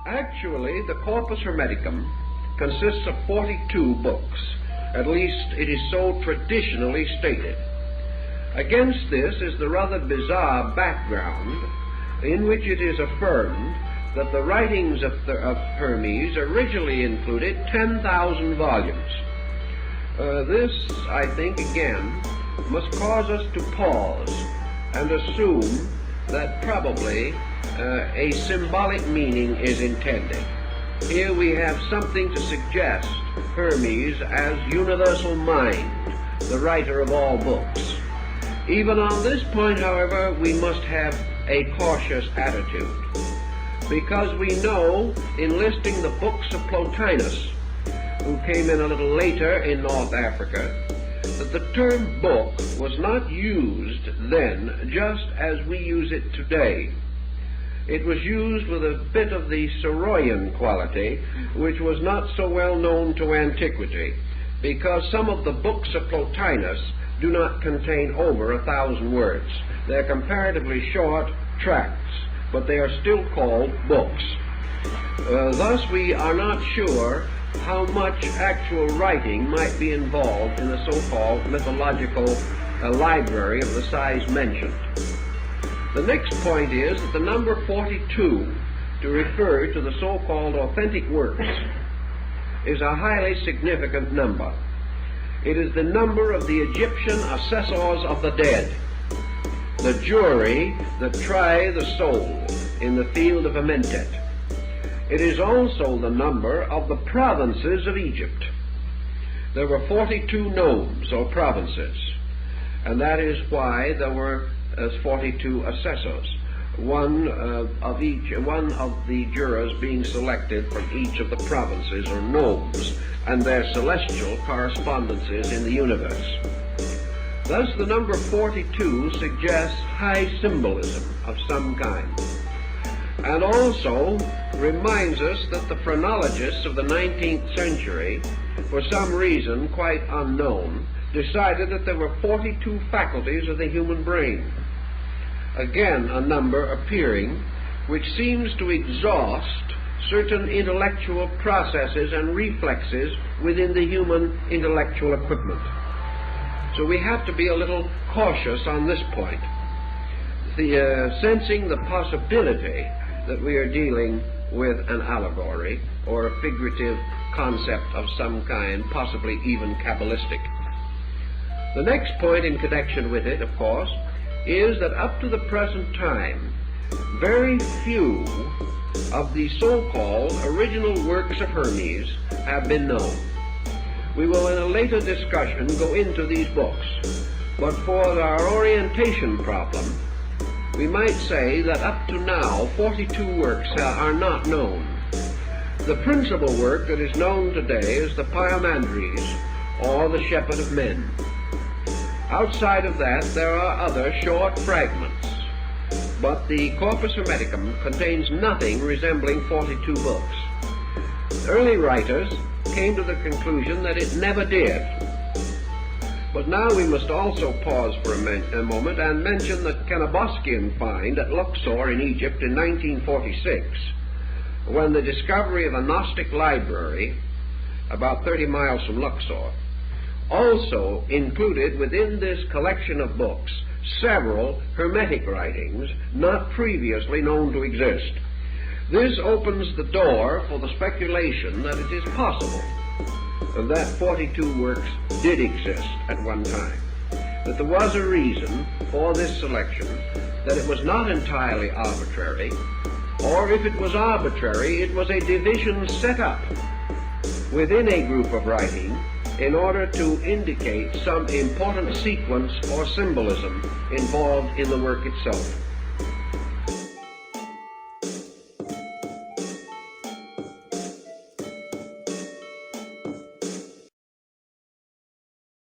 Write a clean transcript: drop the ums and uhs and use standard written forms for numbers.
Actually, the Corpus Hermeticum consists of 42 books. At least it is so traditionally stated. Against this is the rather bizarre background in which it is affirmed that the writings of Hermes originally included 10,000 volumes. This, I think, again, must cause us to pause and assume that probably a symbolic meaning is intended. Here we have something to suggest Hermes as universal mind, the writer of all books. Even on this point, however, we must have a cautious attitude, because we know in listing the books of Plotinus, who came in a little later in North Africa, that the term book was not used then just as we use it today. It was used with a bit of the Soroyan quality, which was not so well known to antiquity, because some of the books of Plotinus do not contain over 1,000 words. They're comparatively short tracts, but they are still called books. Thus, we are not sure how much actual writing might be involved in the so-called mythological library of the size mentioned. The next point is that the number 42, to refer to the so-called authentic works, is a highly significant number. It is the number of the Egyptian assessors of the dead, the jury that try the soul in the field of Amentet. It is also the number of the provinces of Egypt. There were 42 nomes, or provinces, and that is why there were 42 assessors, one of the jurors being selected from each of the provinces or nomes and their celestial correspondences in the universe. Thus the number 42 suggests high symbolism of some kind, and also reminds us that the phrenologists of the 19th century, for some reason quite unknown, decided that there were 42 faculties of the human brain. Again, a number appearing which seems to exhaust certain intellectual processes and reflexes within the human intellectual equipment. So we have to be a little cautious on this point, sensing the possibility that we are dealing with an allegory or a figurative concept of some kind, possibly even Kabbalistic. The next point in connection with it, of course, is that up to the present time, very few of the so-called original works of Hermes have been known. We will in a later discussion go into these books, but for our orientation problem, we might say that up to now 42 works are not known. The principal work that is known today is the Pyamandres, or the Shepherd of Men. Outside of that, there are other short fragments, but the Corpus Hermeticum contains nothing resembling 42 books. Early writers came to the conclusion that it never did. But now we must also pause for a moment and mention the Canoboskian find at Luxor in Egypt in 1946, when the discovery of a Gnostic library about 30 miles from Luxor also included within this collection of books several Hermetic writings not previously known to exist. This opens the door for the speculation that it is possible that 42 works did exist at one time, that there was a reason for this selection, that it was not entirely arbitrary, or if it was arbitrary, it was a division set up within a group of writing in order to indicate some important sequence or symbolism involved in the work itself.